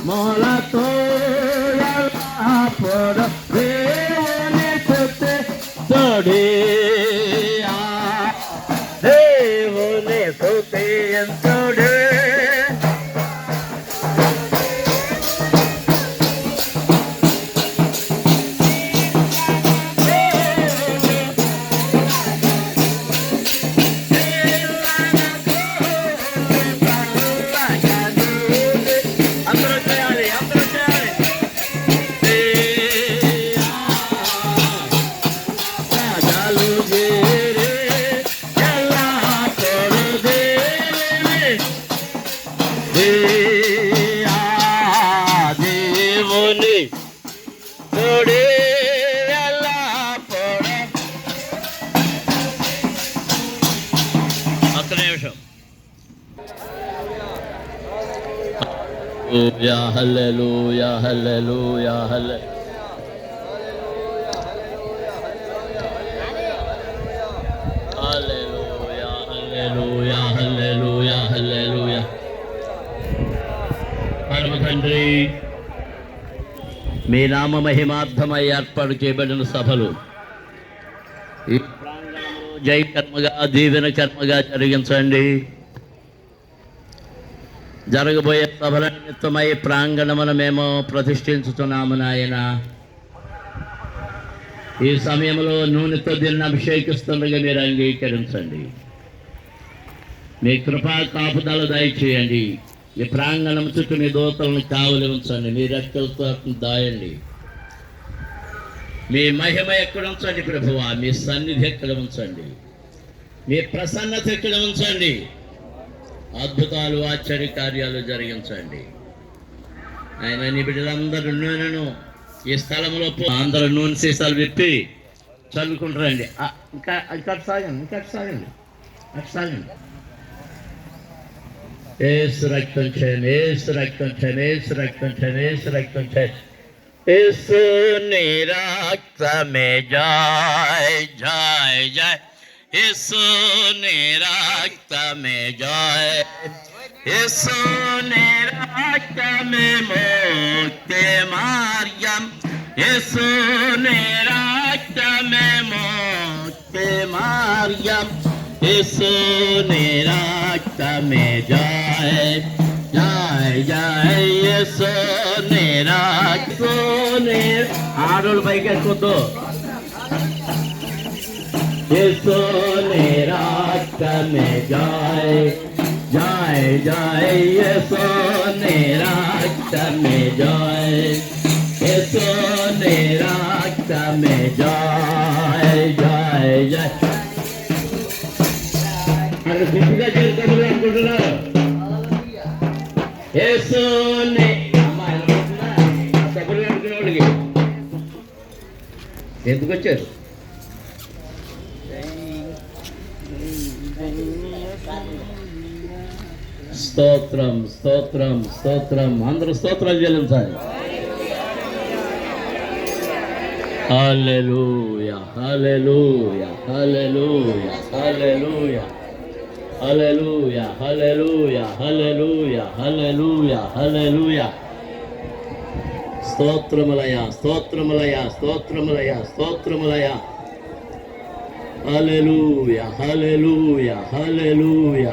మొలతో ఎల్లప్పుడు దేవుని స్తుతించుడి. దేవుని స్తుతించుడి. దేవుని తోడే ఎల్లప్పుడు. ఒక్క నిమిషం. హల్లెలూయా హల్లెలూయా హల్లెలూయా. హల్లెలూయా హల్లెలూయా హల్లెలూయా. పరమ తండ్రి, మీ నామ మహిమార్థమై ఏర్పాటు చేయబడిన సభలు ఈ ప్రాంగణంలో జై కర్మగా దీవెన కర్మగా జరిగించండి. జరగబోయే సభల నిమిత్తమై ప్రాంగణమును మేము ప్రతిష్ఠించుతున్నాము నాయన. ఈ సమయంలో నూనెతో దీన్ని అభిషేకిస్తుండగా మీరు అంగీకరించండి. మీ కృపా కాపుదల దయచేయండి. ఈ ప్రాంగణం చుట్టూ మీ దూతలను కావలి ఉంచండి. మీ రెక్కలతో దాయండి. మీ మహిమ ఎక్కడ ఉంచండి ప్రభువా. మీ సన్నిధి ఎక్కడ ఉంచండి. మీ ప్రసన్నత ఎక్కడ ఉంచండి. అద్భుతాలు ఆశ్చర్య కార్యాలు జరిగించండి. ఆయన నీ బిడ్డలందరూ నూనెను ఈ స్థలంలో అందరూ నూనె సీసాలు విప్పి చల్లుకుంటారండి. ఇంకా సాగండి, ఇంకా సాగండి, అటు సాగండి. ఏసు రక్తం చేయండి, ఏసు రక్తం చేయండి, ఏసు రక్తం చేయండి, ఏసు రక్తం చేయండి. ఏసు నీ రక్తమే జయ జయ జయ. ఏసు నీ రక్తమే జయ. ఏసు నీ రక్తమే ముక్తి మార్గం. ఏసు నీ రక్తమే ముక్తి మార్గం. ఏసు నీ రక్తమే జయ జయ జయ. ఏసు నీ రక్తమే. ఆడోళ్ళు పైకి ఎక్కువద్దు. ఏసు నీ రక్తమే జయ జయ జయ. ఏసు నీ రక్తమే జయ. ఏసు నీ రక్తమే జయ జయ జయ. అక్కడ సిద్ధిగా చేరుకోవాలి అనుకుంటున్నారు. ఏసు సభలు అనుకునే వాళ్ళకి ఎందుకు వచ్చారు? స్తోత్రం స్తోత్రం స్తోత్రం. అందరూ స్తోత్రాలు చెల్లించాలి. హల్లెలూయా హల్లెలూయా హల్లెలూయా హల్లెలూయా హల్లెలూయా హల్లెలూయా హల్లెలూయా హల్లెలూయా హల్లెలూయా. స్తోత్రములయ స్తోత్రములయ స్తోత్రములయ స్తోత్రములయ. హల్లెలూయా హల్లెలూయా హల్లెలూయా.